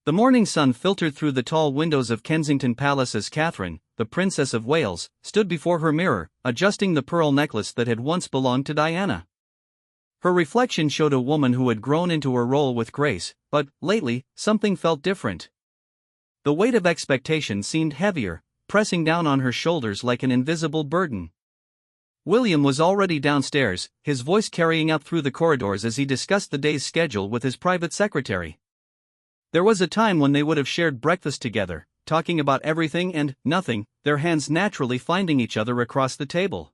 The morning sun filtered through the tall windows of Kensington Palace as Catherine, the Princess of Wales, stood before her mirror, adjusting the pearl necklace that had once belonged to Diana. Her reflection showed a woman who had grown into her role with grace, but, lately, something felt different. The weight of expectation seemed heavier, pressing down on her shoulders like an invisible burden. William was already downstairs, his voice carrying out through the corridors as he discussed the day's schedule with his private secretary. There was a time when they would have shared breakfast together, talking about everything and nothing, their hands naturally finding each other across the table.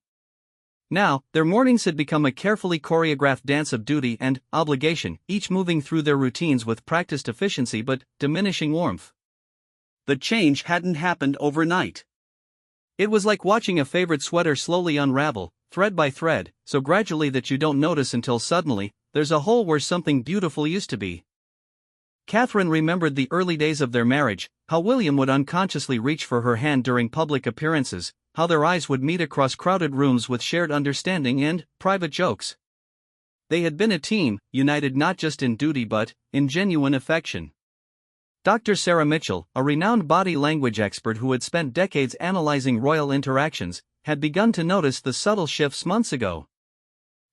Now, their mornings had become a carefully choreographed dance of duty and obligation, each moving through their routines with practiced efficiency but diminishing warmth. The change hadn't happened overnight. It was like watching a favorite sweater slowly unravel, thread by thread, so gradually that you don't notice until suddenly, there's a hole where something beautiful used to be. Catherine remembered the early days of their marriage, how William would unconsciously reach for her hand during public appearances, how their eyes would meet across crowded rooms with shared understanding and private jokes. They had been a team, united not just in duty but in genuine affection. Dr. Sarah Mitchell, a renowned body language expert who had spent decades analyzing royal interactions, had begun to notice the subtle shifts months ago.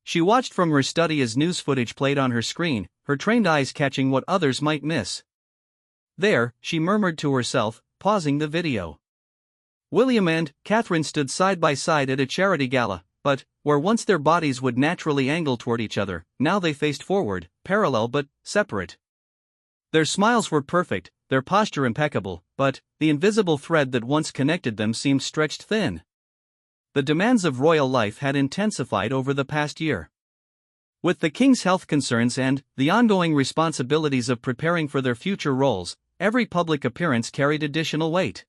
She watched from her study as news footage played on her screen, her trained eyes catching what others might miss. There, she murmured to herself, pausing the video. William and Catherine stood side by side at a charity gala, but, where once their bodies would naturally angle toward each other, now they faced forward, parallel but separate. Their smiles were perfect, their posture impeccable, but the invisible thread that once connected them seemed stretched thin. The demands of royal life had intensified over the past year. With the king's health concerns and the ongoing responsibilities of preparing for their future roles, every public appearance carried additional weight.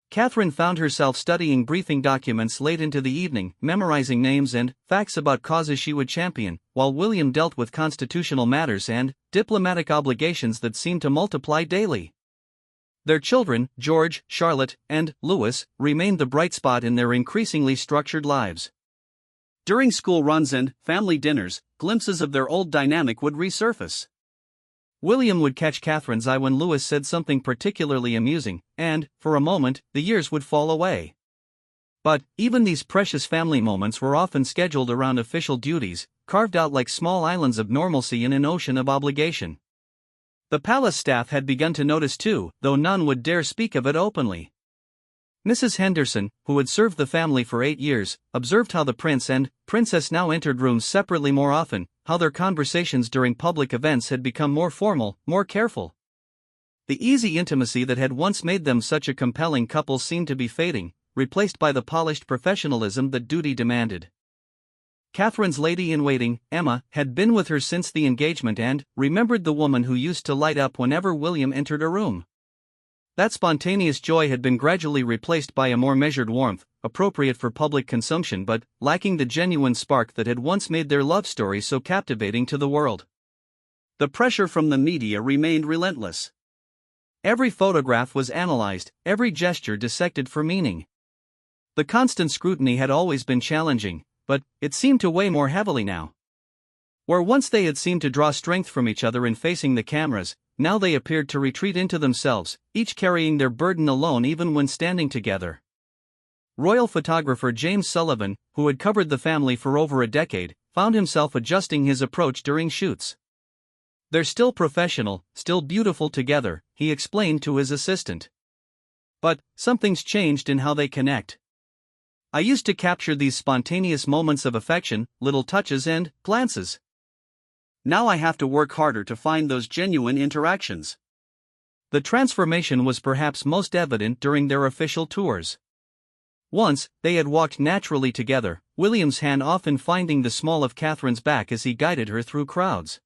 Catherine found herself studying briefing documents late into the evening, memorizing names and facts about causes she would champion, while William dealt with constitutional matters and diplomatic obligations that seemed to multiply daily. Their children, George, Charlotte, and Louis, remained the bright spot in their increasingly structured lives. During school runs and family dinners, glimpses of their old dynamic would resurface. William would catch Catherine's eye when Louis said something particularly amusing, and, for a moment, the years would fall away. But, even these precious family moments were often scheduled around official duties, carved out like small islands of normalcy in an ocean of obligation. The palace staff had begun to notice too, though none would dare speak of it openly. Mrs. Henderson, who had served the family for 8 years, observed how the prince and princess now entered rooms separately more often, how their conversations during public events had become more formal, more careful. The easy intimacy that had once made them such a compelling couple seemed to be fading, replaced by the polished professionalism that duty demanded. Catherine's lady-in-waiting, Emma, had been with her since the engagement and remembered the woman who used to light up whenever William entered a room. That spontaneous joy had been gradually replaced by a more measured warmth, appropriate for public consumption but lacking the genuine spark that had once made their love story so captivating to the world. The pressure from the media remained relentless. Every photograph was analyzed, every gesture dissected for meaning. The constant scrutiny had always been challenging, but it seemed to weigh more heavily now. Where once they had seemed to draw strength from each other in facing the cameras, now they appeared to retreat into themselves, each carrying their burden alone even when standing together. Royal photographer James Sullivan, who had covered the family for over a decade, found himself adjusting his approach during shoots. "They're still professional, still beautiful together," he explained to his assistant. "But something's changed in how they connect. I used to capture these spontaneous moments of affection, little touches and glances. Now I have to work harder to find those genuine interactions." The transformation was perhaps most evident during their official tours. Once, they had walked naturally together, William's hand often finding the small of Catherine's back as he guided her through crowds.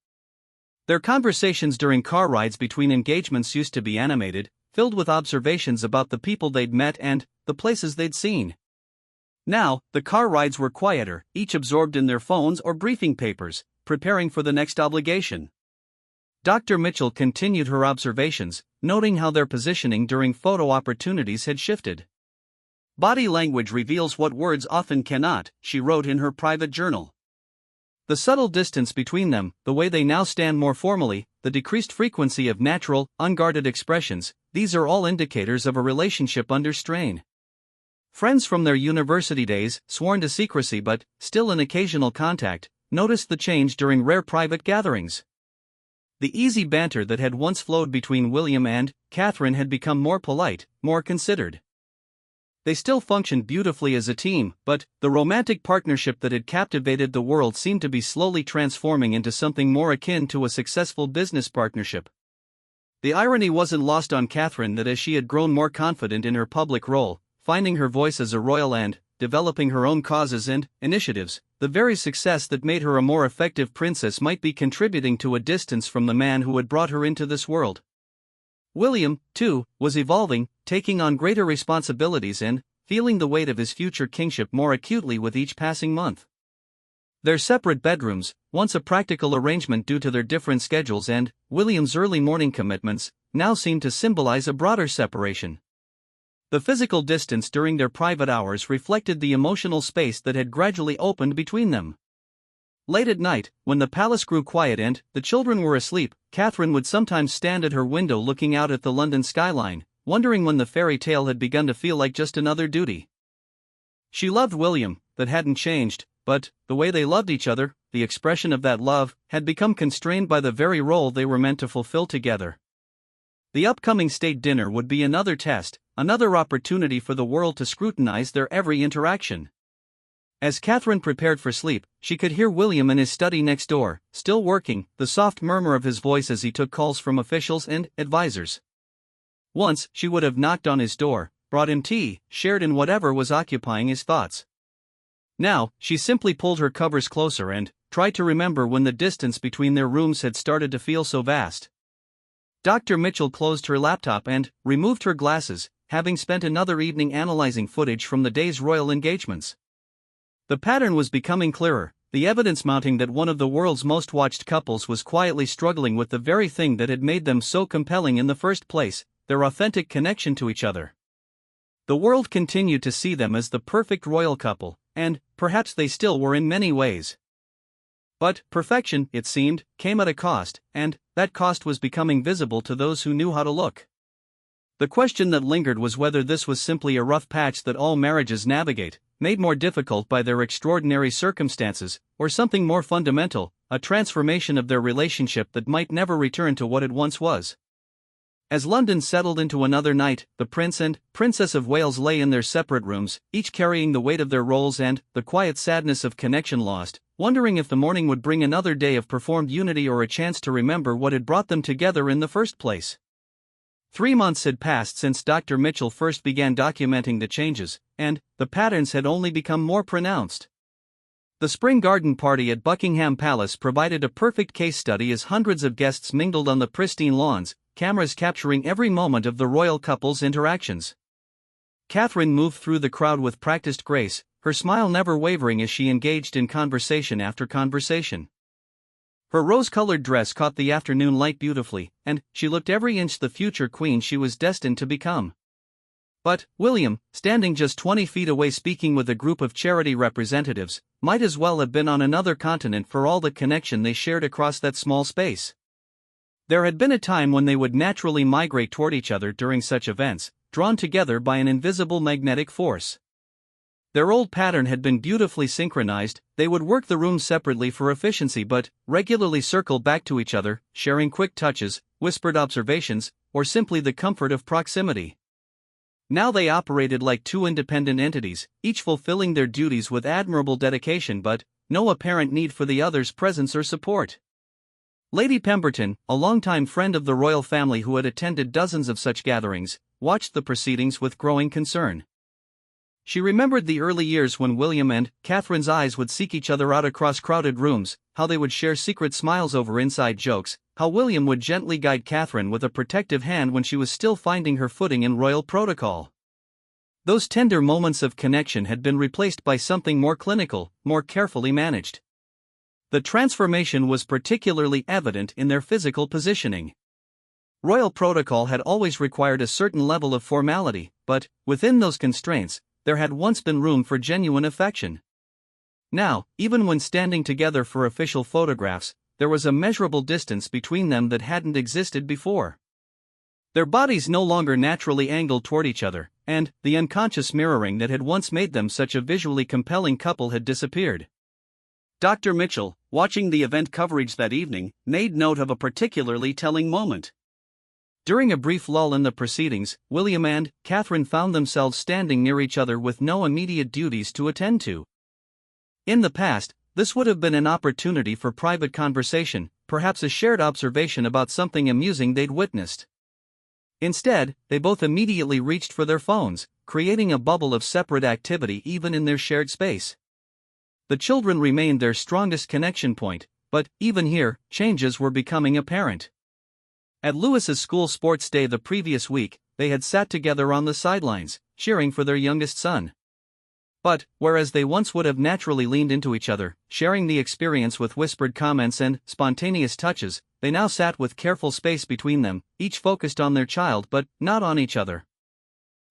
Their conversations during car rides between engagements used to be animated, filled with observations about the people they'd met and the places they'd seen. Now, the car rides were quieter, each absorbed in their phones or briefing papers, preparing for the next obligation. Dr. Mitchell continued her observations, noting how their positioning during photo opportunities had shifted. "Body language reveals what words often cannot," she wrote in her private journal. The subtle distance between them, the way they now stand more formally, the decreased frequency of natural, unguarded expressions, these are all indicators of a relationship under strain. Friends from their university days, sworn to secrecy but still in occasional contact, noticed the change during rare private gatherings. The easy banter that had once flowed between William and Catherine had become more polite, more considered. They still functioned beautifully as a team, but the romantic partnership that had captivated the world seemed to be slowly transforming into something more akin to a successful business partnership. The irony wasn't lost on Catherine that as she had grown more confident in her public role, finding her voice as a royal and developing her own causes and initiatives, the very success that made her a more effective princess might be contributing to a distance from the man who had brought her into this world. William, too, was evolving, taking on greater responsibilities and feeling the weight of his future kingship more acutely with each passing month. Their separate bedrooms, once a practical arrangement due to their different schedules and William's early morning commitments, now seemed to symbolize a broader separation. The physical distance during their private hours reflected the emotional space that had gradually opened between them. Late at night, when the palace grew quiet and the children were asleep, Catherine would sometimes stand at her window looking out at the London skyline, wondering when the fairy tale had begun to feel like just another duty. She loved William, that hadn't changed, but the way they loved each other, the expression of that love, had become constrained by the very role they were meant to fulfill together. The upcoming state dinner would be another test, another opportunity for the world to scrutinize their every interaction. As Catherine prepared for sleep, she could hear William in his study next door, still working, the soft murmur of his voice as he took calls from officials and advisors. Once, she would have knocked on his door, brought him tea, shared in whatever was occupying his thoughts. Now, she simply pulled her covers closer and tried to remember when the distance between their rooms had started to feel so vast. Dr. Mitchell closed her laptop and removed her glasses, having spent another evening analyzing footage from the day's royal engagements. The pattern was becoming clearer, the evidence mounting that one of the world's most watched couples was quietly struggling with the very thing that had made them so compelling in the first place, their authentic connection to each other. The world continued to see them as the perfect royal couple, and perhaps they still were in many ways. But perfection, it seemed, came at a cost, and that cost was becoming visible to those who knew how to look. The question that lingered was whether this was simply a rough patch that all marriages navigate, made more difficult by their extraordinary circumstances, or something more fundamental, a transformation of their relationship that might never return to what it once was. As London settled into another night, the Prince and Princess of Wales lay in their separate rooms, each carrying the weight of their roles and the quiet sadness of connection lost, wondering if the morning would bring another day of performed unity or a chance to remember what had brought them together in the first place. 3 months had passed since Dr. Mitchell first began documenting the changes, and the patterns had only become more pronounced. The spring garden party at Buckingham Palace provided a perfect case study as hundreds of guests mingled on the pristine lawns, cameras capturing every moment of the royal couple's interactions. Catherine moved through the crowd with practiced grace, her smile never wavering as she engaged in conversation after conversation. Her rose-colored dress caught the afternoon light beautifully, and she looked every inch the future queen she was destined to become. But William, standing just 20 feet away speaking with a group of charity representatives, might as well have been on another continent for all the connection they shared across that small space. There had been a time when they would naturally migrate toward each other during such events, drawn together by an invisible magnetic force. Their old pattern had been beautifully synchronized, they would work the rooms separately for efficiency but regularly circle back to each other, sharing quick touches, whispered observations, or simply the comfort of proximity. Now they operated like two independent entities, each fulfilling their duties with admirable dedication but no apparent need for the other's presence or support. Lady Pemberton, a longtime friend of the royal family who had attended dozens of such gatherings, watched the proceedings with growing concern. She remembered the early years when William and Catherine's eyes would seek each other out across crowded rooms, how they would share secret smiles over inside jokes, how William would gently guide Catherine with a protective hand when she was still finding her footing in royal protocol. Those tender moments of connection had been replaced by something more clinical, more carefully managed. The transformation was particularly evident in their physical positioning. Royal protocol had always required a certain level of formality, but, within those constraints, there had once been room for genuine affection. Now, even when standing together for official photographs, there was a measurable distance between them that hadn't existed before. Their bodies no longer naturally angled toward each other, and the unconscious mirroring that had once made them such a visually compelling couple had disappeared. Dr. Mitchell, watching the event coverage that evening, made note of a particularly telling moment. During a brief lull in the proceedings, William and Catherine found themselves standing near each other with no immediate duties to attend to. In the past, this would have been an opportunity for private conversation, perhaps a shared observation about something amusing they'd witnessed. Instead, they both immediately reached for their phones, creating a bubble of separate activity even in their shared space. The children remained their strongest connection point, but even here, changes were becoming apparent. At Lewis's school sports day the previous week, they had sat together on the sidelines, cheering for their youngest son. But, whereas they once would have naturally leaned into each other, sharing the experience with whispered comments and spontaneous touches, they now sat with careful space between them, each focused on their child but not on each other.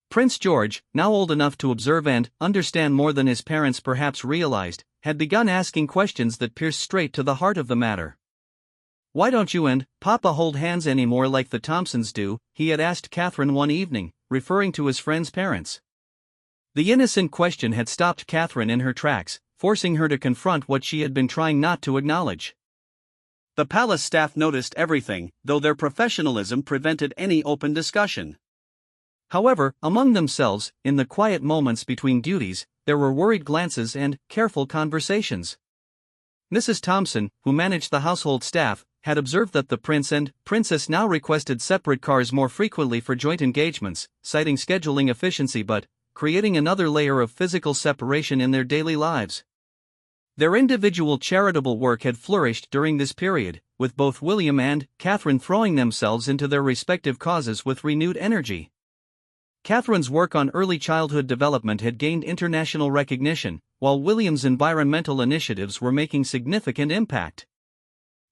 Prince George, now old enough to observe and understand more than his parents perhaps realized, had begun asking questions that pierced straight to the heart of the matter. "Why don't you and Papa hold hands anymore like the Thompsons do?" he had asked Catherine one evening, referring to his friend's parents. The innocent question had stopped Catherine in her tracks, forcing her to confront what she had been trying not to acknowledge. The palace staff noticed everything, though their professionalism prevented any open discussion. However, among themselves, in the quiet moments between duties, there were worried glances and careful conversations. Mrs. Thompson, who managed the household staff, had observed that the prince and princess now requested separate cars more frequently for joint engagements, citing scheduling efficiency but creating another layer of physical separation in their daily lives. Their individual charitable work had flourished during this period, with both William and Catherine throwing themselves into their respective causes with renewed energy. Catherine's work on early childhood development had gained international recognition, while William's environmental initiatives were making significant impact.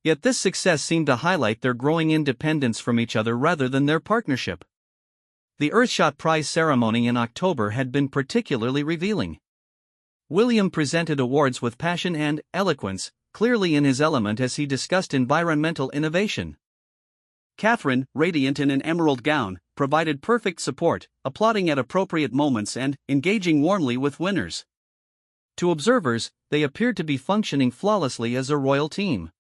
Yet this success seemed to highlight their growing independence from each other rather than their partnership. The Earthshot Prize ceremony in October had been particularly revealing. William presented awards with passion and eloquence, clearly in his element as he discussed environmental innovation. Catherine, radiant in an emerald gown, provided perfect support, applauding at appropriate moments and engaging warmly with winners. To observers, they appeared to be functioning flawlessly as a royal team.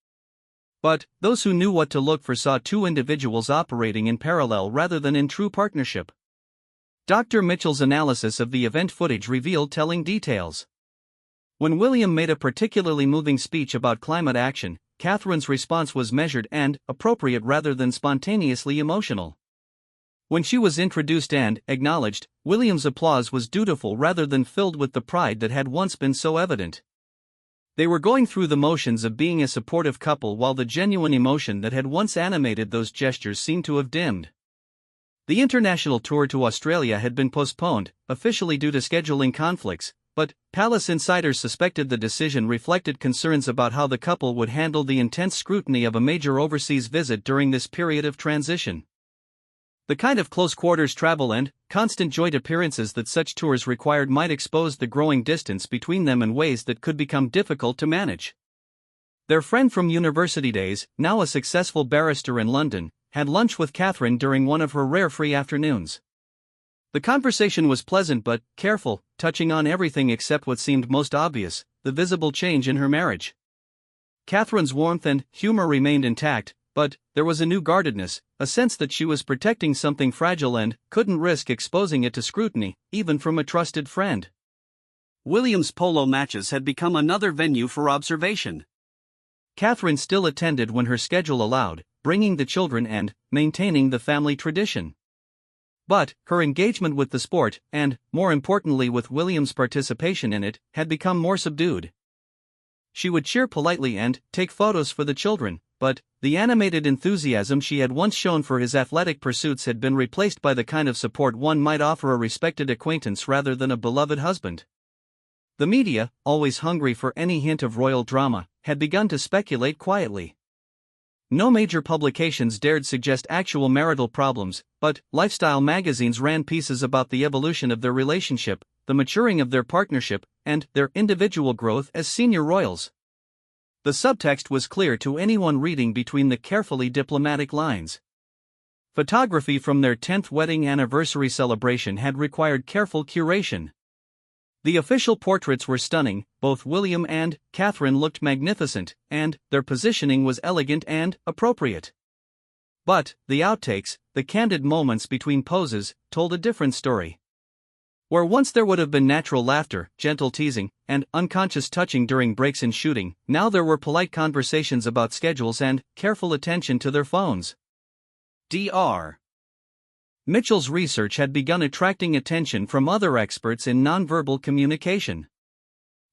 But those who knew what to look for saw two individuals operating in parallel rather than in true partnership. Dr. Mitchell's analysis of the event footage revealed telling details. When William made a particularly moving speech about climate action, Catherine's response was measured and appropriate rather than spontaneously emotional. When she was introduced and acknowledged, William's applause was dutiful rather than filled with the pride that had once been so evident. They were going through the motions of being a supportive couple while the genuine emotion that had once animated those gestures seemed to have dimmed. The international tour to Australia had been postponed, officially due to scheduling conflicts, but palace insiders suspected the decision reflected concerns about how the couple would handle the intense scrutiny of a major overseas visit during this period of transition. The kind of close-quarters travel and constant joint appearances that such tours required might expose the growing distance between them in ways that could become difficult to manage. Their friend from university days, now a successful barrister in London, had lunch with Catherine during one of her rare free afternoons. The conversation was pleasant but careful, touching on everything except what seemed most obvious, the visible change in her marriage. Catherine's warmth and humor remained intact, but there was a new guardedness, a sense that she was protecting something fragile and couldn't risk exposing it to scrutiny, even from a trusted friend. William's polo matches had become another venue for observation. Catherine still attended when her schedule allowed, bringing the children and maintaining the family tradition. But her engagement with the sport, and, more importantly with William's participation in it, had become more subdued. She would cheer politely and take photos for the children, but the animated enthusiasm she had once shown for his athletic pursuits had been replaced by the kind of support one might offer a respected acquaintance rather than a beloved husband. The media, always hungry for any hint of royal drama, had begun to speculate quietly. No major publications dared suggest actual marital problems, but lifestyle magazines ran pieces about the evolution of their relationship, the maturing of their partnership, and their individual growth as senior royals. The subtext was clear to anyone reading between the carefully diplomatic lines. Photography from their 10th wedding anniversary celebration had required careful curation. The official portraits were stunning, both William and Catherine looked magnificent, and their positioning was elegant and appropriate. But the outtakes, the candid moments between poses, told a different story. Where once there would have been natural laughter, gentle teasing, and unconscious touching during breaks in shooting, now there were polite conversations about schedules and careful attention to their phones. Dr. Mitchell's research had begun attracting attention from other experts in nonverbal communication.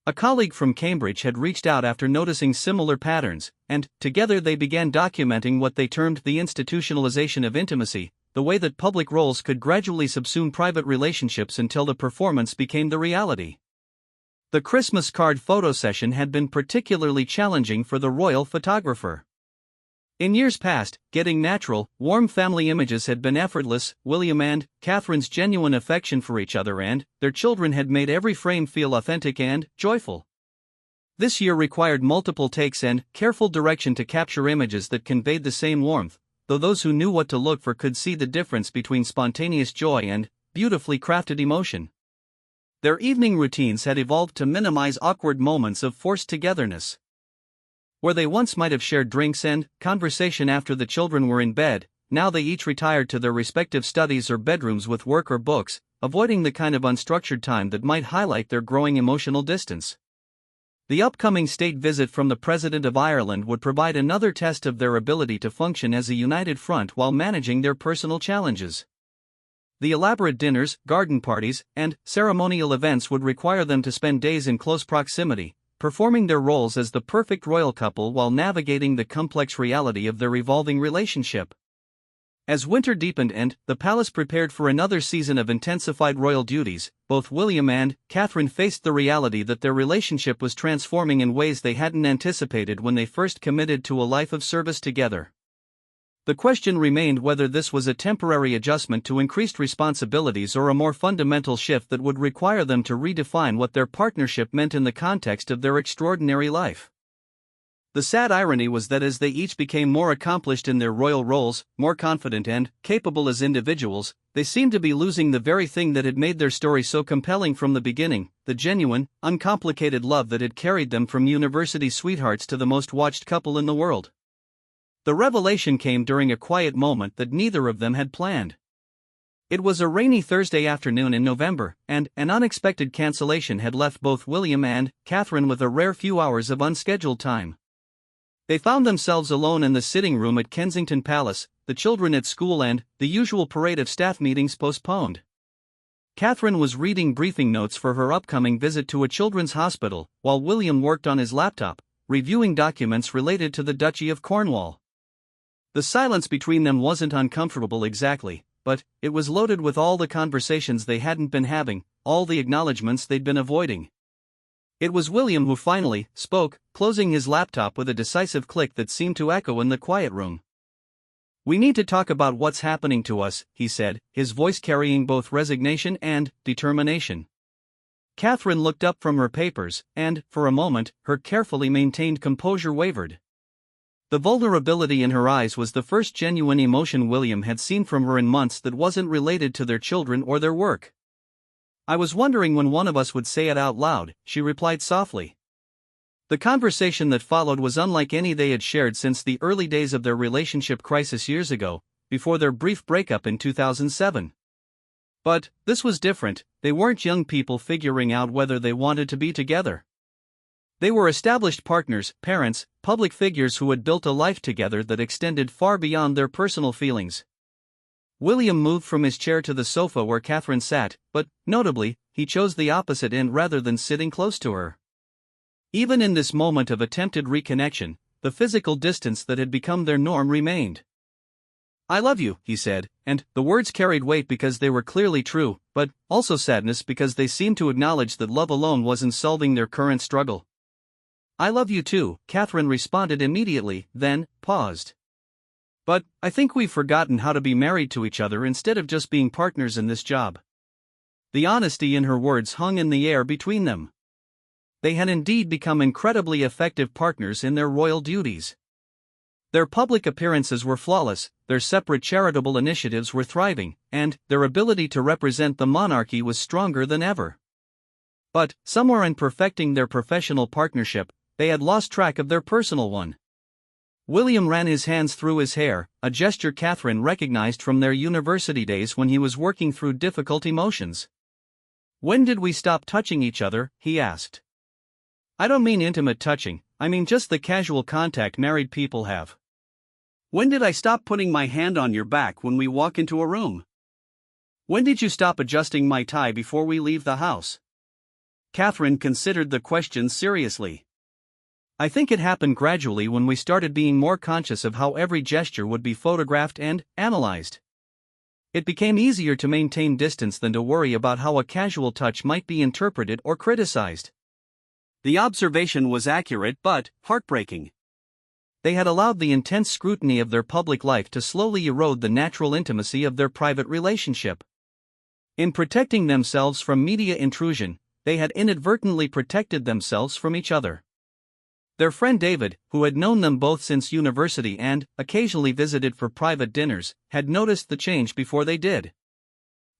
A colleague from Cambridge had reached out after noticing similar patterns, and together they began documenting what they termed the institutionalization of intimacy, the way that public roles could gradually subsume private relationships until the performance became the reality. The Christmas card photo session had been particularly challenging for the royal photographer. In years past, getting natural, warm family images had been effortless. William and Catherine's genuine affection for each other and their children had made every frame feel authentic and joyful. This year required multiple takes and careful direction to capture images that conveyed the same warmth, though those who knew what to look for could see the difference between spontaneous joy and beautifully crafted emotion. Their evening routines had evolved to minimize awkward moments of forced togetherness. Where they once might have shared drinks and conversation after the children were in bed, now they each retired to their respective studies or bedrooms with work or books, avoiding the kind of unstructured time that might highlight their growing emotional distance. The upcoming state visit from the President of Ireland would provide another test of their ability to function as a united front while managing their personal challenges. The elaborate dinners, garden parties, and ceremonial events would require them to spend days in close proximity, performing their roles as the perfect royal couple while navigating the complex reality of their evolving relationship. As winter deepened and the palace prepared for another season of intensified royal duties, both William and Catherine faced the reality that their relationship was transforming in ways they hadn't anticipated when they first committed to a life of service together. The question remained whether this was a temporary adjustment to increased responsibilities or a more fundamental shift that would require them to redefine what their partnership meant in the context of their extraordinary life. The sad irony was that as they each became more accomplished in their royal roles, more confident and capable as individuals, they seemed to be losing the very thing that had made their story so compelling from the beginning, the genuine, uncomplicated love that had carried them from university sweethearts to the most watched couple in the world. The revelation came during a quiet moment that neither of them had planned. It was a rainy Thursday afternoon in November, and an unexpected cancellation had left both William and Catherine with a rare few hours of unscheduled time. They found themselves alone in the sitting room at Kensington Palace, the children at school and the usual parade of staff meetings postponed. Catherine was reading briefing notes for her upcoming visit to a children's hospital, while William worked on his laptop, reviewing documents related to the Duchy of Cornwall. The silence between them wasn't uncomfortable exactly, but it was loaded with all the conversations they hadn't been having, all the acknowledgments they'd been avoiding. It was William who finally spoke, closing his laptop with a decisive click that seemed to echo in the quiet room. "We need to talk about what's happening to us," he said, his voice carrying both resignation and determination. Catherine looked up from her papers, and, for a moment, her carefully maintained composure wavered. The vulnerability in her eyes was the first genuine emotion William had seen from her in months that wasn't related to their children or their work. "I was wondering when one of us would say it out loud," she replied softly. The conversation that followed was unlike any they had shared since the early days of their relationship crisis years ago, before their brief breakup in 2007. But this was different. They weren't young people figuring out whether they wanted to be together. They were established partners, parents, public figures who had built a life together that extended far beyond their personal feelings. William moved from his chair to the sofa where Catherine sat, but, notably, he chose the opposite end rather than sitting close to her. Even in this moment of attempted reconnection, the physical distance that had become their norm remained. "I love you," he said, and the words carried weight because they were clearly true, but also sadness because they seemed to acknowledge that love alone wasn't solving their current struggle. "I love you too," Catherine responded immediately, then paused. "But I think we've forgotten how to be married to each other instead of just being partners in this job." The honesty in her words hung in the air between them. They had indeed become incredibly effective partners in their royal duties. Their public appearances were flawless, their separate charitable initiatives were thriving, and their ability to represent the monarchy was stronger than ever. But, somewhere in perfecting their professional partnership, they had lost track of their personal one. William ran his hands through his hair, a gesture Catherine recognized from their university days when he was working through difficult emotions. "When did we stop touching each other?" he asked. "I don't mean intimate touching, I mean just the casual contact married people have. When did I stop putting my hand on your back when we walk into a room? When did you stop adjusting my tie before we leave the house?" Catherine considered the question seriously. "I think it happened gradually when we started being more conscious of how every gesture would be photographed and analyzed. It became easier to maintain distance than to worry about how a casual touch might be interpreted or criticized." The observation was accurate but heartbreaking. They had allowed the intense scrutiny of their public life to slowly erode the natural intimacy of their private relationship. In protecting themselves from media intrusion, they had inadvertently protected themselves from each other. Their friend David, who had known them both since university and occasionally visited for private dinners, had noticed the change before they did.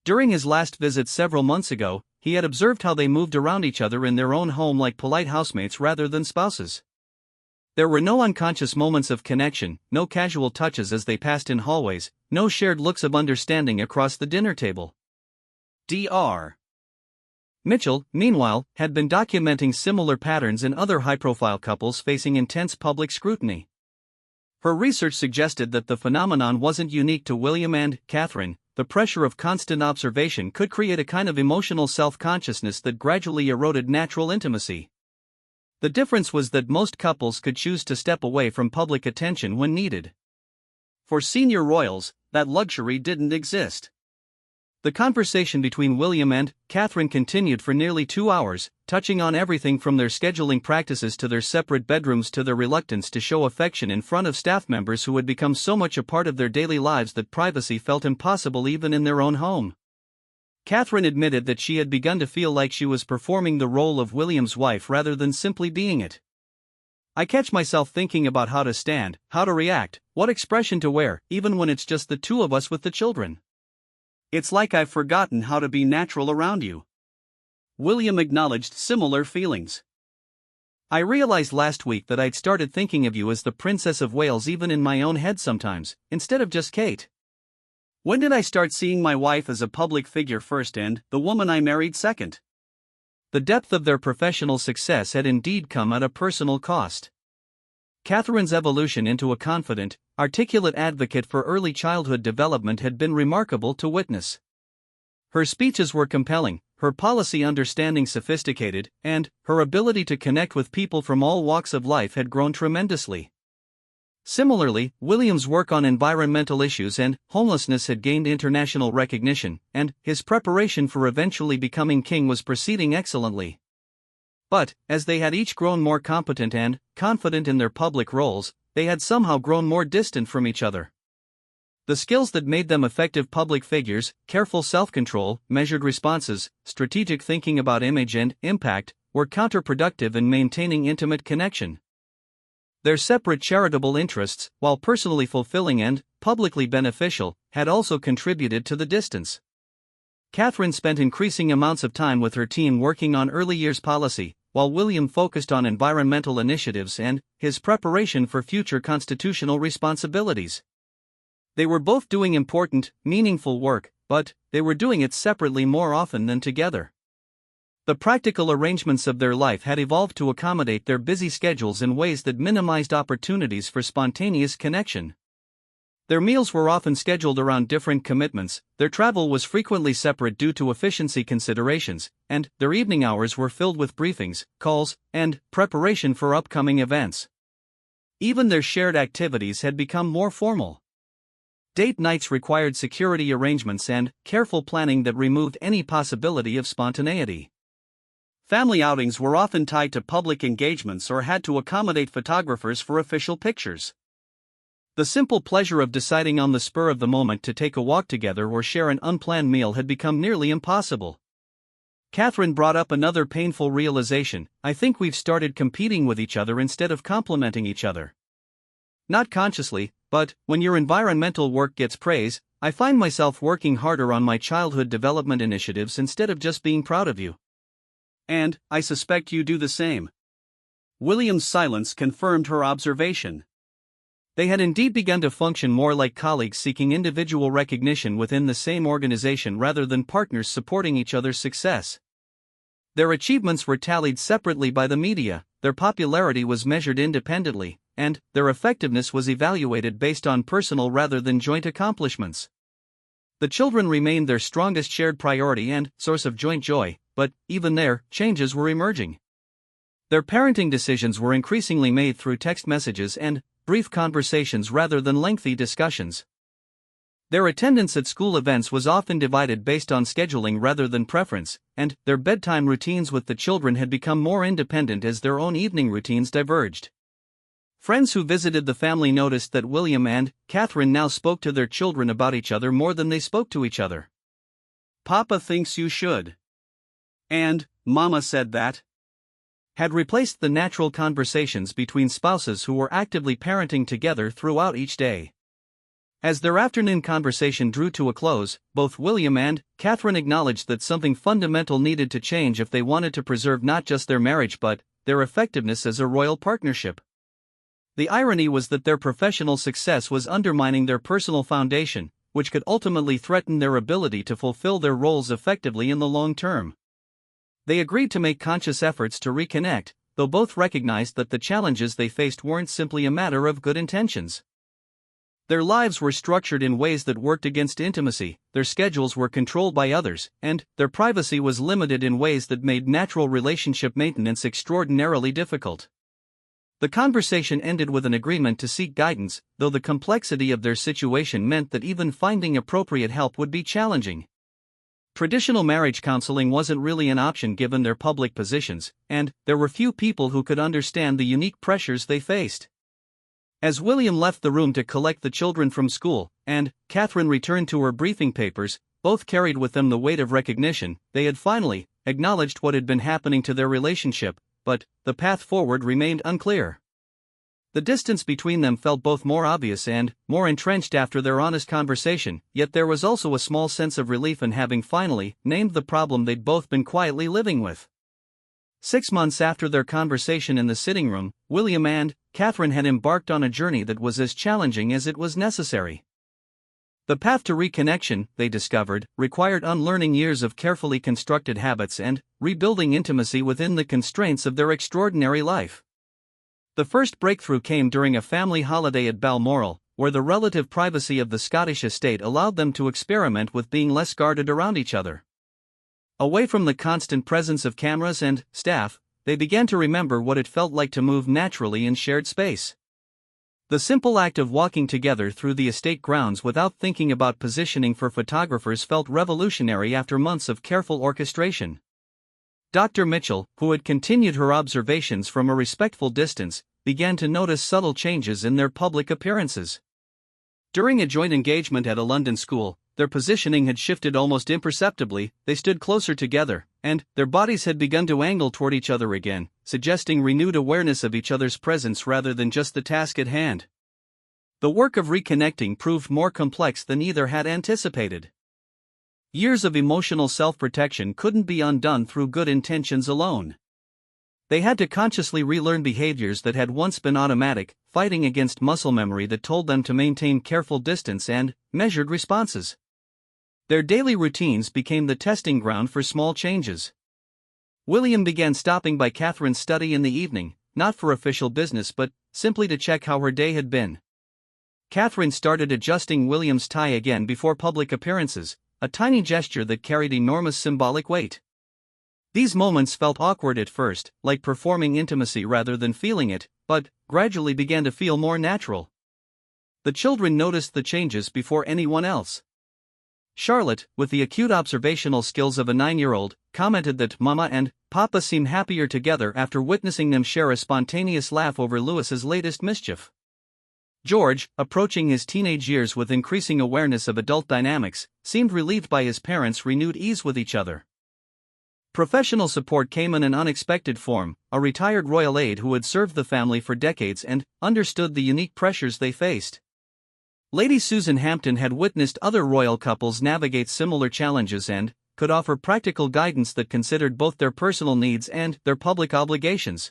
During his last visit several months ago, he had observed how they moved around each other in their own home like polite housemates rather than spouses. There were no unconscious moments of connection, no casual touches as they passed in hallways, no shared looks of understanding across the dinner table. Dr. Mitchell, meanwhile, had been documenting similar patterns in other high-profile couples facing intense public scrutiny. Her research suggested that the phenomenon wasn't unique to William and Catherine. The pressure of constant observation could create a kind of emotional self-consciousness that gradually eroded natural intimacy. The difference was that most couples could choose to step away from public attention when needed. For senior royals, that luxury didn't exist. The conversation between William and Catherine continued for nearly 2 hours, touching on everything from their scheduling practices to their separate bedrooms to their reluctance to show affection in front of staff members who had become so much a part of their daily lives that privacy felt impossible even in their own home. Catherine admitted that she had begun to feel like she was performing the role of William's wife rather than simply being it. "I catch myself thinking about how to stand, how to react, what expression to wear, even when it's just the two of us with the children. It's like I've forgotten how to be natural around you." William acknowledged similar feelings. "I realized last week that I'd started thinking of you as the Princess of Wales even in my own head sometimes, instead of just Kate. When did I start seeing my wife as a public figure first and the woman I married second?" The depth of their professional success had indeed come at a personal cost. Catherine's evolution into a confident, articulate advocate for early childhood development had been remarkable to witness. Her speeches were compelling, her policy understanding sophisticated, and her ability to connect with people from all walks of life had grown tremendously. Similarly, William's work on environmental issues and homelessness had gained international recognition, and his preparation for eventually becoming king was proceeding excellently. But, as they had each grown more competent and confident in their public roles, they had somehow grown more distant from each other. The skills that made them effective public figures, careful self-control, measured responses, strategic thinking about image and impact, were counterproductive in maintaining intimate connection. Their separate charitable interests, while personally fulfilling and publicly beneficial, had also contributed to the distance. Catherine spent increasing amounts of time with her team working on early years policy, while William focused on environmental initiatives and his preparation for future constitutional responsibilities. They were both doing important, meaningful work, but they were doing it separately more often than together. The practical arrangements of their life had evolved to accommodate their busy schedules in ways that minimized opportunities for spontaneous connection. Their meals were often scheduled around different commitments, their travel was frequently separate due to efficiency considerations, and their evening hours were filled with briefings, calls, and preparation for upcoming events. Even their shared activities had become more formal. Date nights required security arrangements and careful planning that removed any possibility of spontaneity. Family outings were often tied to public engagements or had to accommodate photographers for official pictures. The simple pleasure of deciding on the spur of the moment to take a walk together or share an unplanned meal had become nearly impossible. Catherine brought up another painful realization. I think we've started competing with each other instead of complementing each other. Not consciously, but when your environmental work gets praise, I find myself working harder on my childhood development initiatives instead of just being proud of you. And I suspect you do the same. William's silence confirmed her observation. They had indeed begun to function more like colleagues seeking individual recognition within the same organization rather than partners supporting each other's success. Their achievements were tallied separately by the media, their popularity was measured independently, and their effectiveness was evaluated based on personal rather than joint accomplishments. The children remained their strongest shared priority and source of joint joy, but even there, changes were emerging. Their parenting decisions were increasingly made through text messages and brief conversations rather than lengthy discussions. Their attendance at school events was often divided based on scheduling rather than preference, and their bedtime routines with the children had become more independent as their own evening routines diverged. Friends who visited the family noticed that William and Catherine now spoke to their children about each other more than they spoke to each other. "Papa thinks you should." And "Mama said that," had replaced the natural conversations between spouses who were actively parenting together throughout each day. As their afternoon conversation drew to a close, both William and Catherine acknowledged that something fundamental needed to change if they wanted to preserve not just their marriage but their effectiveness as a royal partnership. The irony was that their professional success was undermining their personal foundation, which could ultimately threaten their ability to fulfill their roles effectively in the long term. They agreed to make conscious efforts to reconnect, though both recognized that the challenges they faced weren't simply a matter of good intentions. Their lives were structured in ways that worked against intimacy, their schedules were controlled by others, and their privacy was limited in ways that made natural relationship maintenance extraordinarily difficult. The conversation ended with an agreement to seek guidance, though the complexity of their situation meant that even finding appropriate help would be challenging. Traditional marriage counseling wasn't really an option given their public positions, and there were few people who could understand the unique pressures they faced. As William left the room to collect the children from school, and Catherine returned to her briefing papers, both carried with them the weight of recognition. They had finally acknowledged what had been happening to their relationship, but the path forward remained unclear. The distance between them felt both more obvious and more entrenched after their honest conversation, yet there was also a small sense of relief in having finally named the problem they'd both been quietly living with. 6 months after their conversation in the sitting room, William and Catherine had embarked on a journey that was as challenging as it was necessary. The path to reconnection, they discovered, required unlearning years of carefully constructed habits and rebuilding intimacy within the constraints of their extraordinary life. The first breakthrough came during a family holiday at Balmoral, where the relative privacy of the Scottish estate allowed them to experiment with being less guarded around each other. Away from the constant presence of cameras and staff, they began to remember what it felt like to move naturally in shared space. The simple act of walking together through the estate grounds without thinking about positioning for photographers felt revolutionary after months of careful orchestration. Dr. Mitchell, who had continued her observations from a respectful distance, began to notice subtle changes in their public appearances. During a joint engagement at a London school, their positioning had shifted almost imperceptibly. They stood closer together, and their bodies had begun to angle toward each other again, suggesting renewed awareness of each other's presence rather than just the task at hand. The work of reconnecting proved more complex than either had anticipated. Years of emotional self-protection couldn't be undone through good intentions alone. They had to consciously relearn behaviors that had once been automatic, fighting against muscle memory that told them to maintain careful distance and measured responses. Their daily routines became the testing ground for small changes. William began stopping by Catherine's study in the evening, not for official business but simply to check how her day had been. Catherine started adjusting William's tie again before public appearances, a tiny gesture that carried enormous symbolic weight. These moments felt awkward at first, like performing intimacy rather than feeling it, but gradually began to feel more natural. The children noticed the changes before anyone else. Charlotte, with the acute observational skills of a 9-year-old, commented that Mama and Papa seem happier together after witnessing them share a spontaneous laugh over Louis's latest mischief. George, approaching his teenage years with increasing awareness of adult dynamics, seemed relieved by his parents' renewed ease with each other. Professional support came in an unexpected form, a retired royal aide who had served the family for decades and understood the unique pressures they faced. Lady Susan Hampton had witnessed other royal couples navigate similar challenges and could offer practical guidance that considered both their personal needs and their public obligations.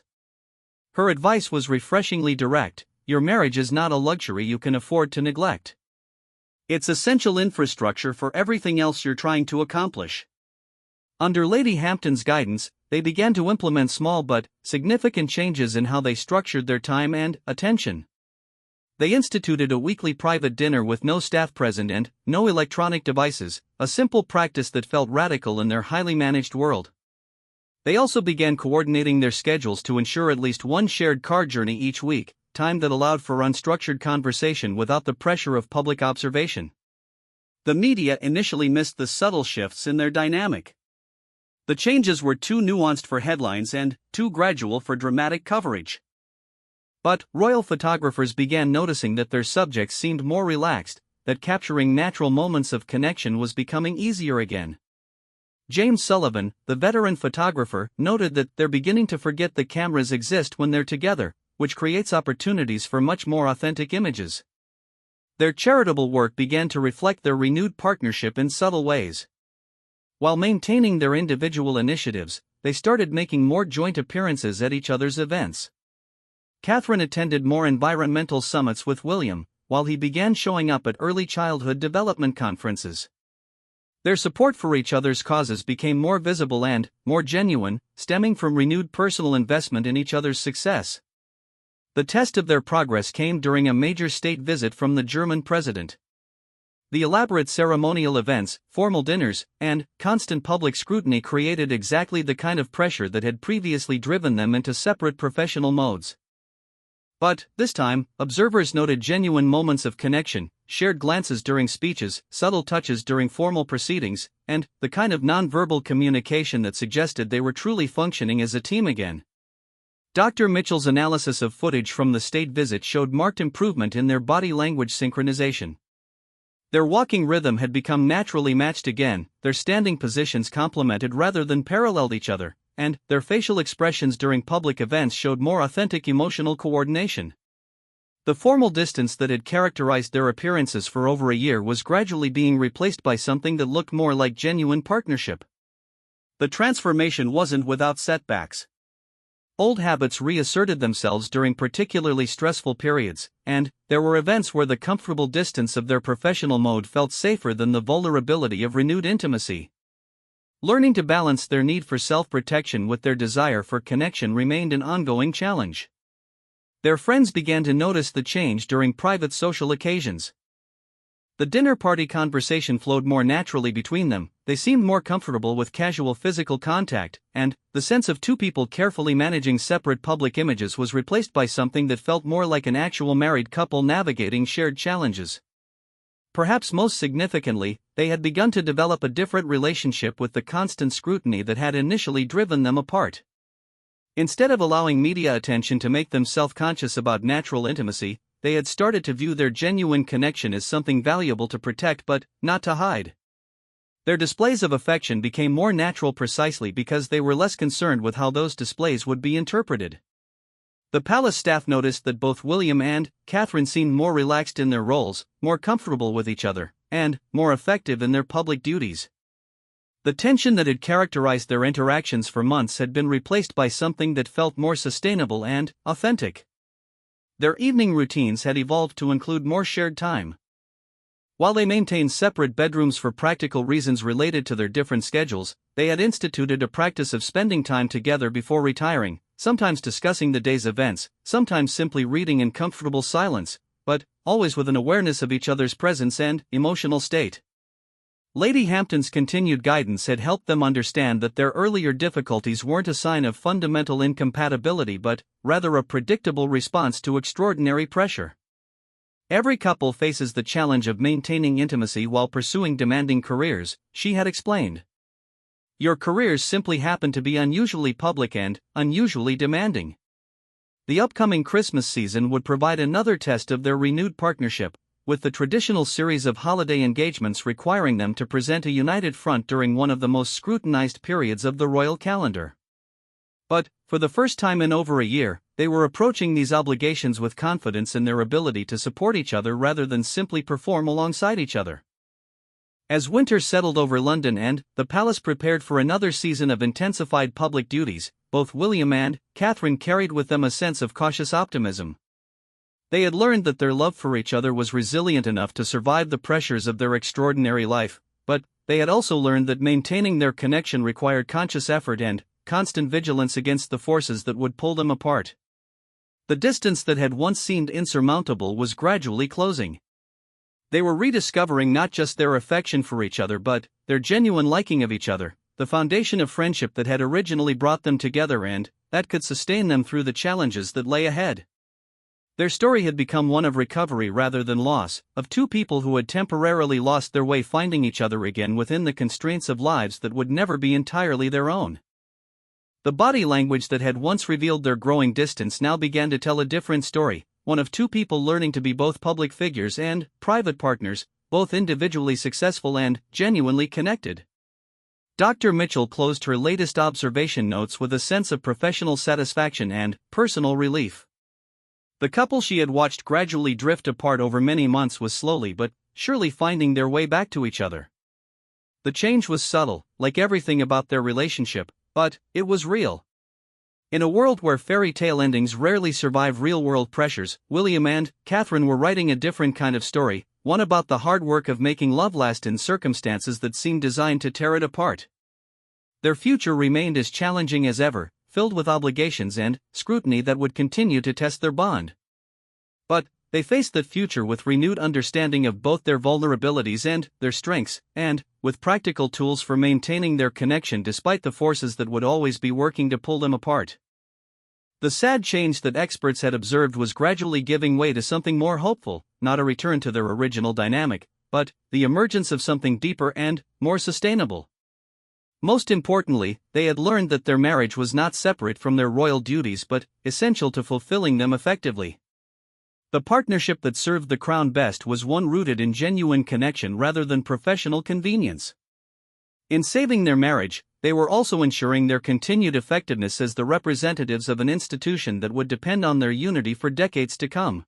Her advice was refreshingly direct: your marriage is not a luxury you can afford to neglect. It's essential infrastructure for everything else you're trying to accomplish. Under Lady Hampton's guidance, they began to implement small but significant changes in how they structured their time and attention. They instituted a weekly private dinner with no staff present and no electronic devices, a simple practice that felt radical in their highly managed world. They also began coordinating their schedules to ensure at least one shared car journey each week, time that allowed for unstructured conversation without the pressure of public observation. The media initially missed the subtle shifts in their dynamic. The changes were too nuanced for headlines and too gradual for dramatic coverage. But royal photographers began noticing that their subjects seemed more relaxed, that capturing natural moments of connection was becoming easier again. James Sullivan, the veteran photographer, noted that they're beginning to forget that cameras exist when they're together, which creates opportunities for much more authentic images. Their charitable work began to reflect their renewed partnership in subtle ways. While maintaining their individual initiatives, they started making more joint appearances at each other's events. Catherine attended more environmental summits with William, while he began showing up at early childhood development conferences. Their support for each other's causes became more visible and more genuine, stemming from renewed personal investment in each other's success. The test of their progress came during a major state visit from the German president. The elaborate ceremonial events, formal dinners, and constant public scrutiny created exactly the kind of pressure that had previously driven them into separate professional modes. But, this time, observers noted genuine moments of connection, shared glances during speeches, subtle touches during formal proceedings, and the kind of nonverbal communication that suggested they were truly functioning as a team again. Dr. Mitchell's analysis of footage from the state visit showed marked improvement in their body language synchronization. Their walking rhythm had become naturally matched again, their standing positions complemented rather than paralleled each other, and their facial expressions during public events showed more authentic emotional coordination. The formal distance that had characterized their appearances for over a year was gradually being replaced by something that looked more like genuine partnership. The transformation wasn't without setbacks. Old habits reasserted themselves during particularly stressful periods, and there were events where the comfortable distance of their professional mode felt safer than the vulnerability of renewed intimacy. Learning to balance their need for self-protection with their desire for connection remained an ongoing challenge. Their friends began to notice the change during private social occasions. The dinner party conversation flowed more naturally between them, they seemed more comfortable with casual physical contact, and the sense of two people carefully managing separate public images was replaced by something that felt more like an actual married couple navigating shared challenges. Perhaps most significantly, they had begun to develop a different relationship with the constant scrutiny that had initially driven them apart. Instead of allowing media attention to make them self-conscious about natural intimacy, they had started to view their genuine connection as something valuable to protect but not to hide. Their displays of affection became more natural precisely because they were less concerned with how those displays would be interpreted. The palace staff noticed that both William and Catherine seemed more relaxed in their roles, more comfortable with each other, and more effective in their public duties. The tension that had characterized their interactions for months had been replaced by something that felt more sustainable and authentic. Their evening routines had evolved to include more shared time. While they maintained separate bedrooms for practical reasons related to their different schedules, they had instituted a practice of spending time together before retiring, sometimes discussing the day's events, sometimes simply reading in comfortable silence, but always with an awareness of each other's presence and emotional state. Lady Hampton's continued guidance had helped them understand that their earlier difficulties weren't a sign of fundamental incompatibility but rather a predictable response to extraordinary pressure. Every couple faces the challenge of maintaining intimacy while pursuing demanding careers, she had explained. Your careers simply happen to be unusually public and unusually demanding. The upcoming Christmas season would provide another test of their renewed partnership, with the traditional series of holiday engagements requiring them to present a united front during one of the most scrutinized periods of the royal calendar. But, for the first time in over a year, they were approaching these obligations with confidence in their ability to support each other rather than simply perform alongside each other. As winter settled over London and the palace prepared for another season of intensified public duties, both William and Catherine carried with them a sense of cautious optimism. They had learned that their love for each other was resilient enough to survive the pressures of their extraordinary life, but they had also learned that maintaining their connection required conscious effort and constant vigilance against the forces that would pull them apart. The distance that had once seemed insurmountable was gradually closing. They were rediscovering not just their affection for each other but their genuine liking of each other, the foundation of friendship that had originally brought them together and that could sustain them through the challenges that lay ahead. Their story had become one of recovery rather than loss, of two people who had temporarily lost their way finding each other again within the constraints of lives that would never be entirely their own. The body language that had once revealed their growing distance now began to tell a different story, one of two people learning to be both public figures and private partners, both individually successful and genuinely connected. Dr. Mitchell closed her latest observation notes with a sense of professional satisfaction and personal relief. The couple she had watched gradually drift apart over many months was slowly but surely finding their way back to each other. The change was subtle, like everything about their relationship, but it was real. In a world where fairy tale endings rarely survive real-world pressures, William and Catherine were writing a different kind of story, one about the hard work of making love last in circumstances that seemed designed to tear it apart. Their future remained as challenging as ever, filled with obligations and scrutiny that would continue to test their bond. But they faced that future with renewed understanding of both their vulnerabilities and their strengths, and with practical tools for maintaining their connection despite the forces that would always be working to pull them apart. The sad change that experts had observed was gradually giving way to something more hopeful, not a return to their original dynamic, but the emergence of something deeper and more sustainable. Most importantly, they had learned that their marriage was not separate from their royal duties but essential to fulfilling them effectively. The partnership that served the crown best was one rooted in genuine connection rather than professional convenience. In saving their marriage, they were also ensuring their continued effectiveness as the representatives of an institution that would depend on their unity for decades to come.